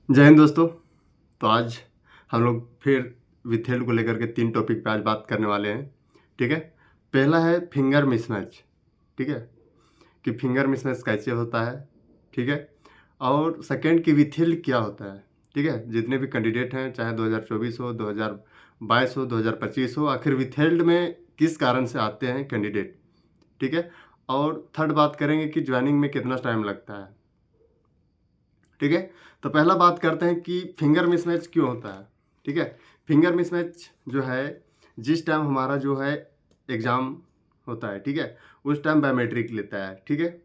जय हिंद दोस्तों। तो आज हम लोग फिर विथेल्ड को लेकर के 3 टॉपिक पे आज बात करने वाले हैं। ठीक है। पहला है फिंगर मिसमैच। ठीक है, कि फिंगर मिसमैच कैसे होता है। ठीक है। और सेकंड कि विथेल्ड क्या होता है। ठीक है, जितने भी कैंडिडेट हैं, चाहे 2024 हो, 2022 हो, 2025 हो, आखिर विथेल्ड में किस कारण से आते हैं कैंडिडेट। ठीक है। और थर्ड बात करेंगे कि ज्वाइनिंग में कितना टाइम लगता है। ठीक है। तो पहला बात करते हैं कि फिंगर मिसमैच क्यों होता है। ठीक है। फिंगर मिसमैच जो है, जिस टाइम हमारा जो है एग्ज़ाम होता है, ठीक है, उस टाइम बायोमेट्रिक लेता है। ठीक है,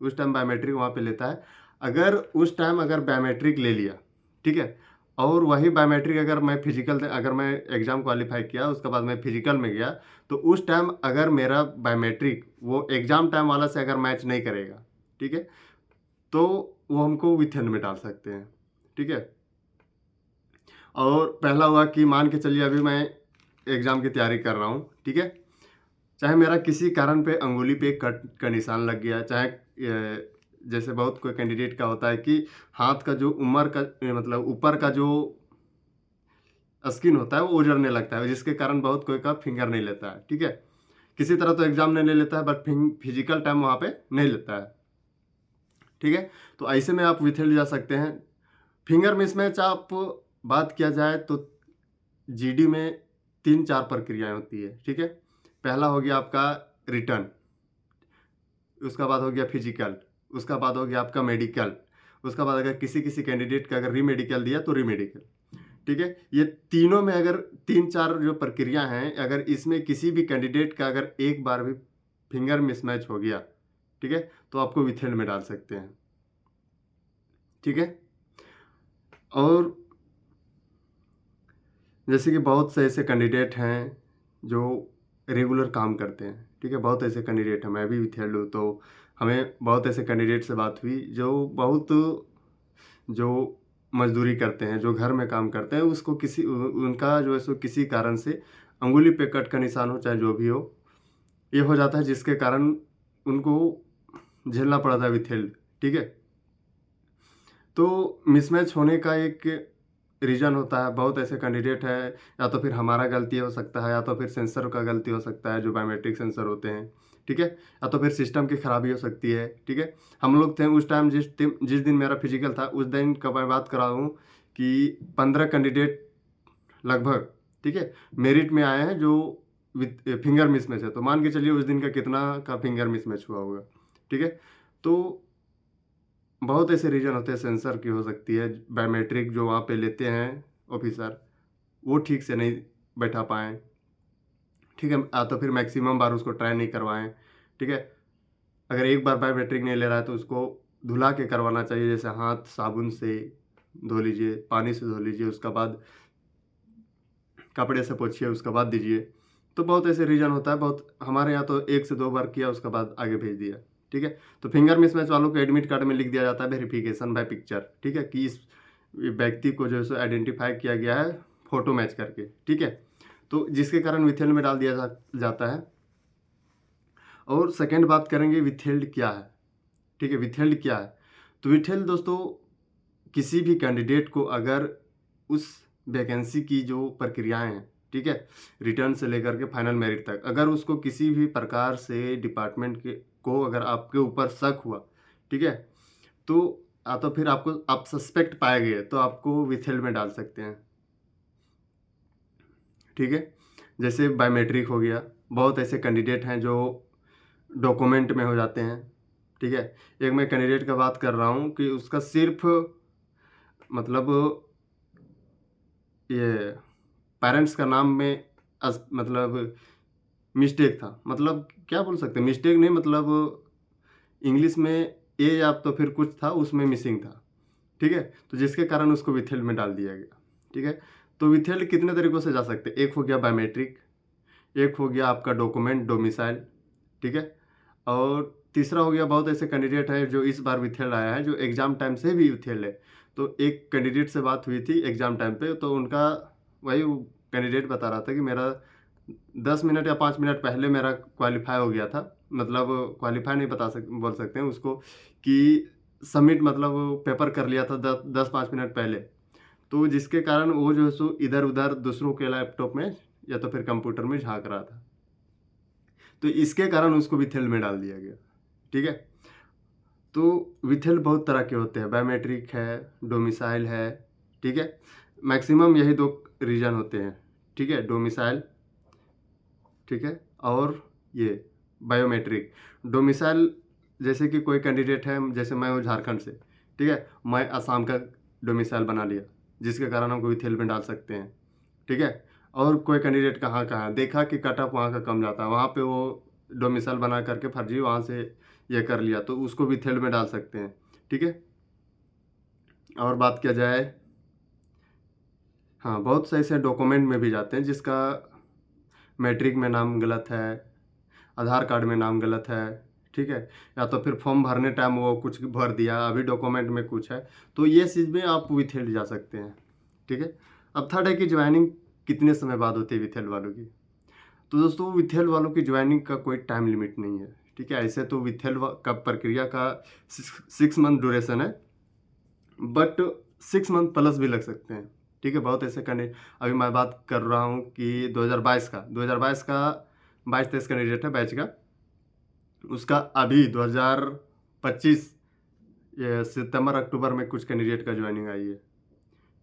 उस टाइम बायोमेट्रिक वहाँ पे लेता है। अगर उस टाइम अगर बायोमेट्रिक ले लिया, ठीक है, और वही बायोमेट्रिक अगर मैं फिजिकल अगर मैं एग्ज़ाम क्वालिफाई किया, उसके बाद मैं फिजिकल में गया, तो उस टाइम अगर मेरा बायोमेट्रिक वो एग्ज़ाम टाइम वाला से अगर मैच नहीं करेगा, ठीक है, तो वो हमको विथेल्ड में डाल सकते हैं। ठीक है। और पहला हुआ कि मान के चलिए अभी मैं एग्ज़ाम की तैयारी कर रहा हूँ। ठीक है। चाहे मेरा किसी कारण पे अंगुली पे कट का निशान लग गया, चाहे जैसे बहुत कोई कैंडिडेट का होता है कि हाथ का जो उमर का मतलब ऊपर का जो स्किन होता है वो उजड़ने लगता है, जिसके कारण बहुत कोई का फिंगर नहीं लेता है। ठीक है। किसी तरह तो एग्ज़ाम नहीं ले लेता है, बट फिजिकल टाइम वहाँ पे नहीं लेता है। ठीक है। तो ऐसे में आप विथेल्ड जा सकते हैं। फिंगर मिसमैच आप बात किया जाए तो जीडी में 3-4 प्रक्रियाएँ होती है। ठीक है। पहला हो गया आपका रिटन, उसका बाद हो गया फिजिकल, उसका बाद हो गया आपका मेडिकल, उसका बाद अगर किसी-किसी कैंडिडेट का अगर री-मेडिकल दिया तो री-मेडिकल। ठीक है। ये तीनों में अगर 3-4 जो प्रक्रिया हैं, अगर इसमें किसी भी कैंडिडेट का अगर एक बार भी फिंगर मिसमैच हो गया, ठीक है, तो आपको विथेल्ड में डाल सकते हैं। ठीक है। और जैसे कि बहुत से ऐसे कैंडिडेट हैं जो रेगुलर काम करते हैं। ठीक है, बहुत ऐसे कैंडिडेट हैं, मैं भी विथेल्ड हूँ, तो हमें बहुत ऐसे कैंडिडेट से बात हुई जो बहुत जो मजदूरी करते हैं, जो घर में काम करते हैं, उसको उनका जो है सो किसी कारण से अंगुली पे कट का निशान हो, चाहे जो भी हो, ये हो जाता है, जिसके कारण उनको झेलना पड़ा था विथेल्ड। ठीक है। तो मिसमैच होने का एक रीज़न होता है, बहुत ऐसे कैंडिडेट हैं, या तो फिर हमारा गलती हो सकता है, या तो फिर सेंसर का गलती हो सकता है, जो बायोमेट्रिक सेंसर होते हैं। ठीक है। या तो फिर सिस्टम की खराबी हो सकती है। ठीक है। हम लोग थे उस टाइम, जिस दिन मेरा फिजिकल था, उस दिन का मैं बात कर रहा हूँ कि 15 कैंडिडेट लगभग, ठीक है, मेरिट में आए हैं जो विथ फिंगर मिसमैच है। तो मान के चलिए उस दिन का कितना का फिंगर मिसमैच हुआ होगा। ठीक है। तो बहुत ऐसे रीज़न होते हैं, सेंसर की हो सकती है, बायोमेट्रिक जो वहाँ पे लेते हैं ऑफिसर, वो ठीक से नहीं बैठा पाएँ। ठीक है। तो फिर मैक्सिमम बार उसको ट्राई नहीं करवाएँ। ठीक है। अगर एक बार बायोमेट्रिक नहीं ले रहा है तो उसको धुला के करवाना चाहिए, जैसे हाथ साबुन से धो लीजिए, पानी से धो लीजिए, उसके बाद कपड़े से पोंछिए, उसके बाद दीजिए। तो बहुत ऐसे रीज़न होता है, बहुत हमारे यहाँ तो 1 से 2 बार किया, उसके बाद आगे भेज दिया। ठीक है। तो फिंगर मिसमैच वालों को एडमिट कार्ड में लिख दिया जाता है वेरिफिकेशन बाय पिक्चर। ठीक है, कि इस व्यक्ति को जो है सो आइडेंटिफाई किया गया है फ़ोटो मैच करके। ठीक है। तो जिसके कारण विथेल्ड में डाल दिया जाता है। और सेकंड बात करेंगे विथेल्ड क्या है। ठीक है, विथेल्ड क्या है। तो विथेल्ड दोस्तों, किसी भी कैंडिडेट को अगर उस वैकेंसी की जो प्रक्रियाएँ हैं, ठीक है, रिटर्न से लेकर के फाइनल मेरिट तक, अगर उसको किसी भी प्रकार से डिपार्टमेंट के को अगर आपके ऊपर शक हुआ, ठीक है, तो तो फिर आप सस्पेक्ट पाए गए तो आपको विथहेल्ड में डाल सकते हैं। ठीक है। जैसे बायोमेट्रिक हो गया, बहुत ऐसे कैंडिडेट हैं जो डॉक्यूमेंट में हो जाते हैं। ठीक है। एक मैं कैंडिडेट का बात कर रहा हूँ कि उसका सिर्फ़ मतलब ये पेरेंट्स का नाम में मतलब मिस्टेक था। मतलब क्या बोल सकते हैं, मिस्टेक नहीं, मतलब इंग्लिश में ए या तो फिर कुछ था, उसमें मिसिंग था। ठीक है। तो जिसके कारण उसको विथहेल्ड में डाल दिया गया। ठीक है। तो विथहेल्ड कितने तरीकों से जा सकते हैं। एक हो गया बायोमेट्रिक, एक हो गया आपका डॉक्यूमेंट डोमिसाइल। ठीक है। और तीसरा हो गया, बहुत ऐसे कैंडिडेट हैं जो इस बार विथहेल्ड आया है, जो एग्ज़ाम टाइम से भी विथहेल्ड है। तो एक कैंडिडेट से बात हुई थी एग्ज़ाम टाइम पे, तो उनका वही वो कैंडिडेट बता रहा था कि मेरा 10 मिनट या 5 मिनट पहले मेरा क्वालीफाई हो गया था। मतलब क्वालीफाई नहीं बोल सकते हैं उसको, कि सबमिट मतलब वो पेपर कर लिया था 10-5 मिनट पहले, तो जिसके कारण वो जो है सो इधर-उधर दूसरों के लैपटॉप में या तो फिर कंप्यूटर में झाँक रहा था। तो इसके कारण उसको विथेल्ड में डाल दिया गया, ठीक है? तो विथेल्ड बहुत तरह के होते हैं, बायोमेट्रिक है, डोमिसाइल है, ठीक है? मैक्सिमम यही 2 रीज़न होते हैं, ठीक है? डोमिसाइल, ठीक है? और ये बायोमेट्रिक। डोमिसाइल जैसे कि कोई कैंडिडेट है, जैसे मैं हूँ झारखंड से, ठीक है? मैं असम का डोमिसाइल बना लिया, जिसके कारण हम विथेल्ड में डाल सकते हैं, ठीक है? और कोई कैंडिडेट कहाँ का है, देखा कि कट ऑफ वहाँ का कम जाता है, वहाँ पे वो डोमिसाइल बना करके फर्जी वहाँ से ये कर लिया, तो उसको विथेल्ड में डाल सकते हैं, ठीक है? और बात किया जाए, हाँ, बहुत से ऐसे डॉक्यूमेंट में भी जाते हैं जिसका मैट्रिक में नाम गलत है, आधार कार्ड में नाम गलत है, ठीक है? या तो फिर फॉर्म भरने टाइम वो कुछ भर दिया, अभी डॉक्यूमेंट में कुछ है, तो ये चीज़ में आप विथेल्ड जा सकते हैं, ठीक है? अब थर्ड है कि ज्वाइनिंग कितने समय बाद होती है विथेल्ड वालों की। तो दोस्तों विथेल्ड वालों की ज्वाइनिंग का कोई टाइम लिमिट नहीं है, ठीक है? ऐसे तो विथेल्ड का प्रक्रिया का 6 मंथ ड्यूरेशन है, बट 6 मंथ प्लस भी लग सकते हैं, ठीक है? बहुत ऐसे कैंडिडेट, अभी मैं बात कर रहा हूँ कि 2022 का 22-23 कैंडिडेट है बैच का, उसका अभी 2025 ये सितंबर अक्टूबर में कुछ कैंडिडेट का ज्वाइनिंग आई है,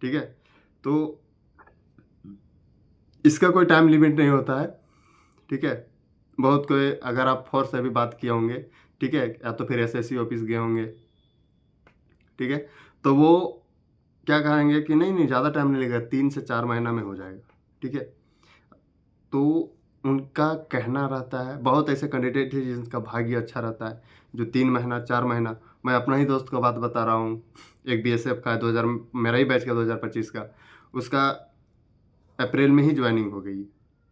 ठीक है? तो इसका कोई टाइम लिमिट नहीं होता है, ठीक है? बहुत कोई, अगर आप फोर्स से भी बात किए होंगे, ठीक है? या तो फिर एसएससी ऑफिस गए होंगे, ठीक है? तो वो क्या कहेंगे कि नहीं ज़्यादा टाइम नहीं लगेगा, 3 से 4 महीना में हो जाएगा, ठीक है? तो उनका कहना रहता है, बहुत ऐसे कैंडिडेट हैं जिनका भाग्य अच्छा रहता है, जो 3 महीना 4 महीना, मैं अपना ही दोस्त का बात बता रहा हूँ, एक बीएसएफ का है, 2000 मेरा ही बैच का 2025 का, उसका अप्रैल में ही ज्वाइनिंग हो गई,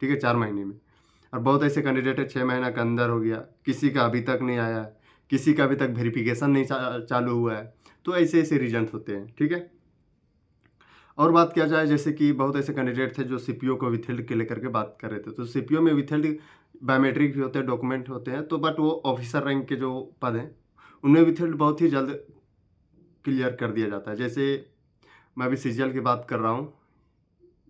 ठीक है? 4 महीने में। और बहुत ऐसे कैंडिडेट है 6 महीना के अंदर हो गया, किसी का अभी तक नहीं आया है, किसी का अभी तक वेरिफिकेशन नहीं चालू हुआ है, तो ऐसे-ऐसे रीज़न्स होते हैं, ठीक है? और बात किया जाए, जैसे कि बहुत ऐसे कैंडिडेट थे जो सीपीओ को विथेल्ड के लेकर के बात कर रहे थे, तो सीपीओ में विथेल्ड बायोमेट्रिक भी होते हैं, डॉक्यूमेंट होते हैं, तो बट वो ऑफिसर रैंक के जो पद हैं, उनमें विथेल्ड बहुत ही जल्द क्लियर कर दिया जाता है। जैसे मैं अभी सीजीएल की बात कर रहा हूँ,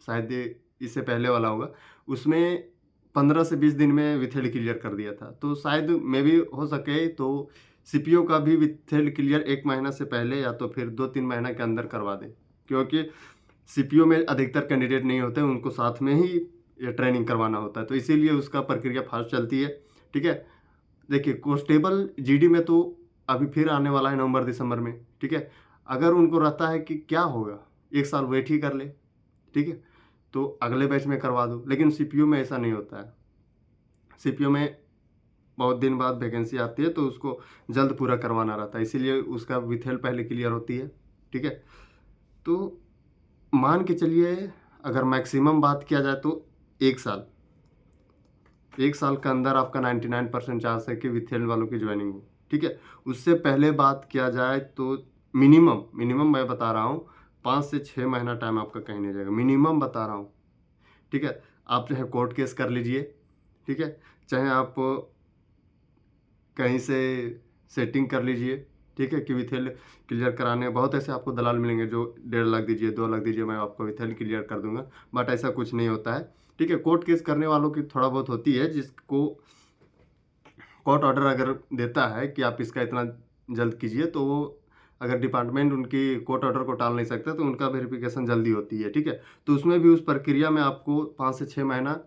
शायद ये इससे पहले वाला होगा, उसमें 15 से 20 दिन में विथेल्ड क्लियर कर दिया था, तो शायद मे भी हो सके तो सीपीओ का भी विथेल्ड क्लियर 1 महीना से पहले या तो फिर 2-3 महीना के अंदर करवा दें, क्योंकि सीपीओ में अधिकतर कैंडिडेट नहीं होते, उनको साथ में ही ये ट्रेनिंग करवाना होता है, तो इसीलिए उसका प्रक्रिया फास्ट चलती है, ठीक है? देखिए कांस्टेबल जीडी में तो अभी फिर आने वाला है नवंबर-दिसंबर में, ठीक है? अगर उनको रहता है कि क्या होगा, 1 साल वेट ही कर ले, ठीक है? तो अगले बैच में करवा दो, लेकिन सीपीओ में ऐसा नहीं होता है। सीपीओ में बहुत दिन बाद वैकेंसी आती है, तो उसको जल्द पूरा करवाना रहता है, इसीलिए उसका विथेल्ड पहले क्लियर होती है, ठीक है? तो मान के चलिए, अगर मैक्सिमम बात किया जाए तो 1 साल, 1 साल के अंदर आपका 99% चांस है कि विथेल्ड वालों की ज्वाइनिंग हो, ठीक है? उससे पहले बात किया जाए तो मिनिमम मैं बता रहा हूँ, 5 से 6 महीना टाइम आपका कहीं नहीं जाएगा, मिनिमम बता रहा हूँ, ठीक है? आप चाहे कोर्ट केस कर लीजिए, ठीक है? चाहे आप कहीं से सेटिंग कर लीजिए, ठीक है? कि विथेल्ड क्लियर कराने बहुत ऐसे आपको दलाल मिलेंगे जो 1.5 लाख दीजिए, 2 लाख दीजिए, मैं आपको विथेल्ड क्लियर कर दूंगा, बट ऐसा कुछ नहीं होता है, ठीक है? कोर्ट केस करने वालों की थोड़ा बहुत होती है, जिसको कोर्ट ऑर्डर अगर देता है कि आप इसका इतना जल्द कीजिए, तो वो अगर डिपार्टमेंट उनकी कोर्ट ऑर्डर को टाल नहीं सकता, तो उनका वेरिफिकेशन जल्दी होती है, ठीक है? तो उसमें भी उस प्रक्रिया में आपको 5 से 6 महीना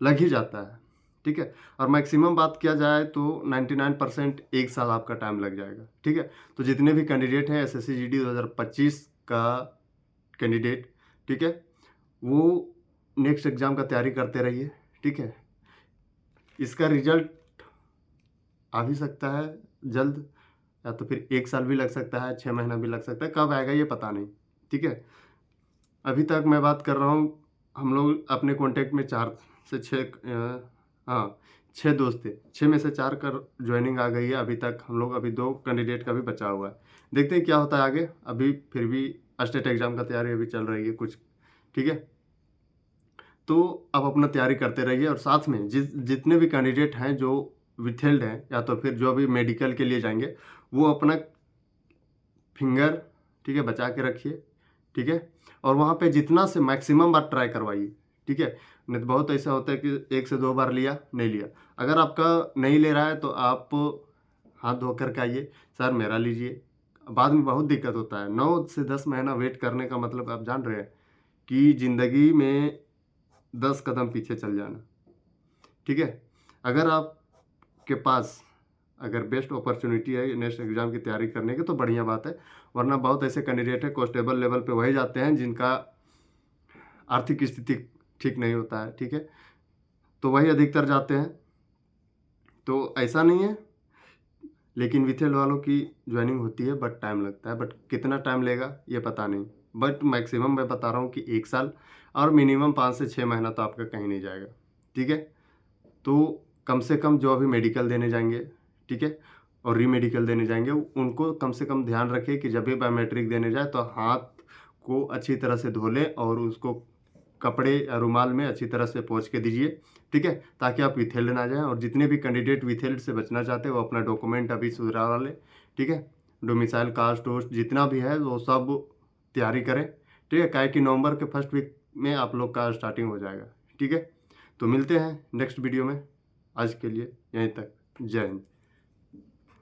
लग ही जाता है, ठीक है? और मैक्सिमम बात किया जाए तो 99% 1 साल आपका टाइम लग जाएगा, ठीक है? तो जितने भी कैंडिडेट हैं एसएससी जीडी 2025 का कैंडिडेट, ठीक है? वो नेक्स्ट एग्ज़ाम का तैयारी करते रहिए, ठीक है? इसका रिज़ल्ट आ भी सकता है जल्द, या तो फिर 1 साल भी लग सकता है, 6 महीना भी लग सकता है, कब आएगा ये पता नहीं, ठीक है? अभी तक मैं बात कर रहा हूँ, हम लोग अपने कॉन्टैक्ट में 4 से 6 हाँ, 6 दोस्त थे, 6 में से 4 का जॉइनिंग आ गई है, अभी तक हम लोग अभी 2 कैंडिडेट का भी बचा हुआ है। देखते हैं क्या होता है आगे, अभी फिर भी स्टेट एग्ज़ाम का तैयारी अभी चल रही है कुछ, ठीक है? तो आप अपना तैयारी करते रहिए, और साथ में जितने भी कैंडिडेट हैं जो विथेल्ड हैं या तो फिर जो अभी मेडिकल के लिए जाएँगे, वो अपना फिंगर, ठीक है, बचा के रखिए, ठीक है। और वहाँ पे जितना से मैक्सिमम बार ट्राई करवाइए, ठीक है। नहीं तो बहुत ऐसा होता है कि 1 से 2 बार लिया, नहीं लिया। अगर आपका नहीं ले रहा है तो आप हाथ धो कर के आइए, सर मेरा लीजिए। बाद में बहुत दिक्कत होता है। 9 से 10 महीना वेट करने का मतलब आप जान रहे हैं कि ज़िंदगी में 10 कदम पीछे चल जाना, ठीक है। अगर आपके पास अगर बेस्ट अपॉर्चुनिटी है नेक्स्ट एग्ज़ाम की तैयारी करने की तो बढ़िया बात है, वरना बहुत ऐसे कैंडिडेट हैं कांस्टेबल लेवल पे वही जाते हैं जिनका आर्थिक स्थिति ठीक नहीं होता है, ठीक है। तो वही अधिकतर जाते हैं। तो ऐसा नहीं है, लेकिन विथेल वालों की जॉइनिंग होती है बट टाइम लगता है, बट कितना टाइम लेगा ये पता नहीं। बट मैक्सिमम मैं बता रहा हूँ कि 1 साल और मिनिमम 5 से 6 महीना तो आपका कहीं नहीं जाएगा, ठीक है। तो कम से कम जो अभी मेडिकल देने जाएंगे, ठीक है, और रीमेडिकल देने जाएंगे, उनको कम से कम ध्यान रखें कि जब भी बायोमेट्रिक देने जाए तो हाथ को अच्छी तरह से धो लें और उसको कपड़े या रुमाल में अच्छी तरह से पोंछ के दीजिए, ठीक है, ताकि आप विथेल्ड ना जाएं। और जितने भी कैंडिडेट विथेल्ड से बचना चाहते हैं वो अपना डॉक्यूमेंट अभी सुधरा लें, ठीक है। डोमिसाइल, कास्ट वोस्ट जितना भी है वो सब तैयारी करें, ठीक है। काहे कि नवंबर के फर्स्ट वीक में आप लोग का स्टार्टिंग हो जाएगा, ठीक है। तो मिलते हैं नेक्स्ट वीडियो में। आज के लिए यहीं तक। जय हिंद।